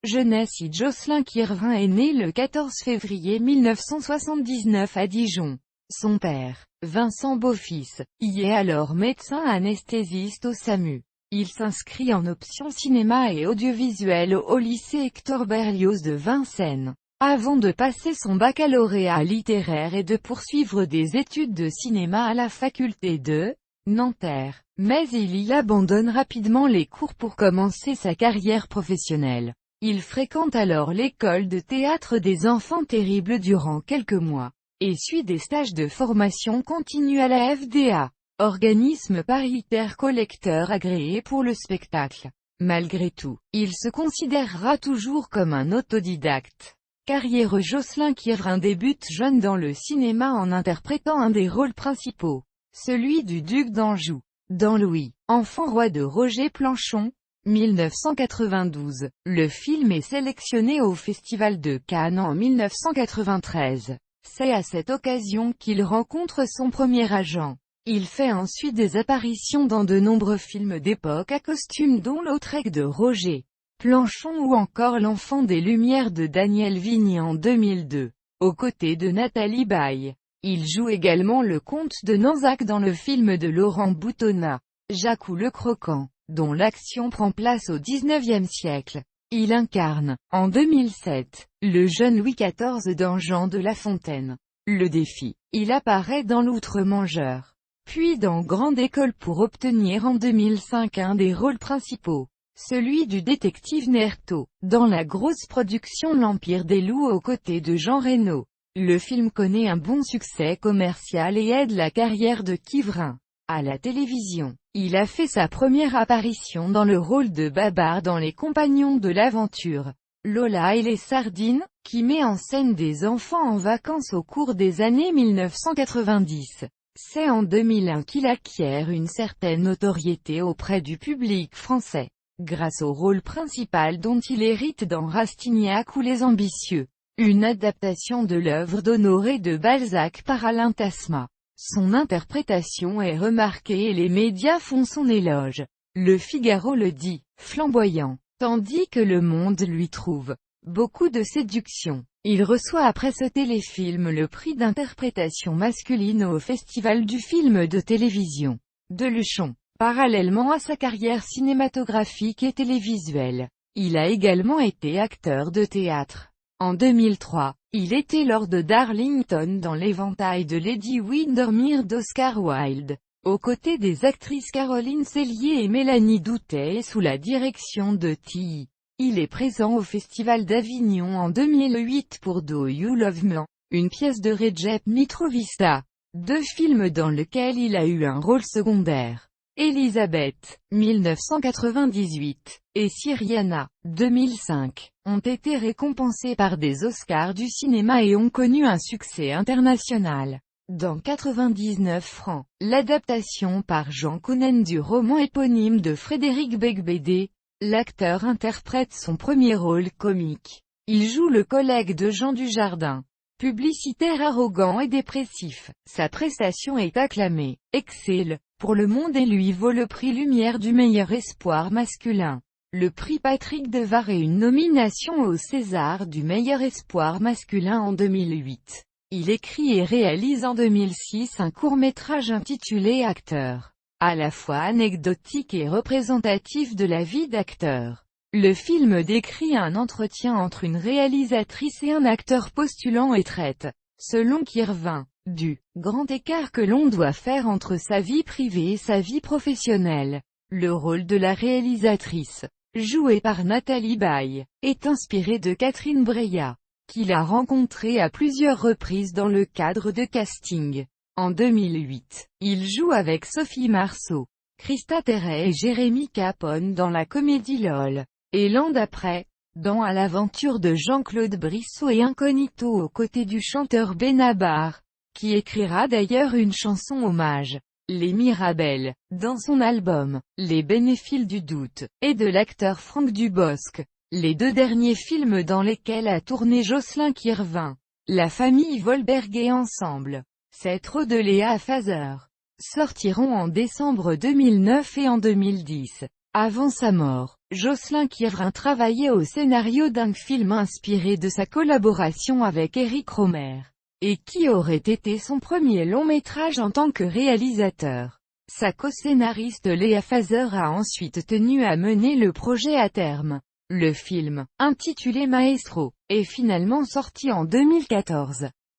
Jeunesse. Jocelyn Kirvin est né le 14 février 1979 à Dijon. Son père, Vincent Beaufils, y est alors médecin anesthésiste au SAMU. Il s'inscrit en option cinéma et audiovisuel au lycée Hector Berlioz de Vincennes, avant de passer son baccalauréat littéraire et de poursuivre des études de cinéma à la faculté de Nanterre. Mais il y abandonne rapidement les cours pour commencer sa carrière professionnelle. Il fréquente alors l'école de théâtre des Enfants Terribles durant quelques mois, et suit des stages de formation continue à la FDA, organisme paritaire collecteur agréé pour le spectacle. Malgré tout, il se considérera toujours comme un autodidacte. Carrière. Jocelyn Kirvin débute jeune dans le cinéma en interprétant un des rôles principaux, celui du duc d'Anjou, dans Louis, enfant roi de Roger Planchon, 1992. Le film est sélectionné au Festival de Cannes en 1993. C'est à cette occasion qu'il rencontre son premier agent. Il fait ensuite des apparitions dans de nombreux films d'époque à costume dont Lautrec de Roger Planchon ou encore L'Enfant des Lumières de Daniel Vigny en 2002, aux côtés de Nathalie Baye. Il joue également le comte de Nanzac dans le film de Laurent Boutonnat, Jacques ou le Croquant, dont l'action prend place au XIXe siècle. Il incarne, en 2007, le jeune Louis XIV dans Jean de La Fontaine. Le défi. Il apparaît dans L'Outre-Mangeur, puis dans Grande École pour obtenir en 2005 un des rôles principaux, celui du détective Nerto, dans la grosse production L'Empire des Loups aux côtés de Jean Reno. Le film connaît un bon succès commercial et aide la carrière de Kirvin. À la télévision, il a fait sa première apparition dans le rôle de Babar dans Les Compagnons de l'Aventure, Lola et les Sardines, qui met en scène des enfants en vacances au cours des années 1990. C'est en 2001 qu'il acquiert une certaine notoriété auprès du public français, grâce au rôle principal dont il hérite dans Rastignac ou Les Ambitieux, une adaptation de l'œuvre d'Honoré de Balzac par Alain Tasma. Son interprétation est remarquée et les médias font son éloge. Le Figaro le dit, flamboyant, tandis que Le Monde lui trouve beaucoup de séduction. Il reçoit après ce téléfilm le prix d'interprétation masculine au Festival du film de télévision de Luchon. Parallèlement à sa carrière cinématographique et télévisuelle, il a également été acteur de théâtre. En 2003, il était Lord Darlington dans L'éventail de Lady Windermere d'Oscar Wilde, aux côtés des actrices Caroline Cellier et Mélanie Doutet et sous la direction de T.I. Il est présent au Festival d'Avignon en 2008 pour Do You Love Me, une pièce de Recep Mitrovica, deux films dans lesquels il a eu un rôle secondaire. Elisabeth, 1998, et Syriana, 2005, ont été récompensés par des Oscars du cinéma et ont connu un succès international. Dans 99 francs, l'adaptation par Jean Kounen du roman éponyme de Frédéric Beigbeder, l'acteur interprète son premier rôle comique. Il joue le collègue de Jean Dujardin, publicitaire arrogant et dépressif. Sa prestation est acclamée, excelle, pour Le Monde et lui vaut le prix Lumière du meilleur espoir masculin, le prix Patrick Devard et une nomination au César du meilleur espoir masculin en 2008. Il écrit et réalise en 2006 un court-métrage intitulé Acteur, à la fois anecdotique et représentatif de la vie d'acteur. Le film décrit un entretien entre une réalisatrice et un acteur postulant et traite, selon Kirvin, du grand écart que l'on doit faire entre sa vie privée et sa vie professionnelle. Le rôle de la réalisatrice, joué par Nathalie Baye, est inspiré de Catherine Breillat, qu'il a rencontrée à plusieurs reprises dans le cadre de casting. En 2008, il joue avec Sophie Marceau, Christa Terray et Jérémy Capone dans la comédie LOL, et l'an d'après, dans À l'aventure de Jean-Claude Brissot et Incognito aux côtés du chanteur Benabar, qui écrira d'ailleurs une chanson hommage, Les Mirabelles, dans son album, Les Bénéfiles du doute, et de l'acteur Franck Dubosc, les deux derniers films dans lesquels a tourné Jocelyn Kirvin. La famille Wahlberg et Ensemble, c'est trop de Léa Fazer, sortiront en décembre 2009 et en 2010, avant sa mort. Jocelyn Quirin travaillait au scénario d'un film inspiré de sa collaboration avec Éric Rohmer, et qui aurait été son premier long-métrage en tant que réalisateur. Sa co-scénariste Léa Fazer a ensuite tenu à mener le projet à terme. Le film, intitulé Maestro, est finalement sorti en 2014.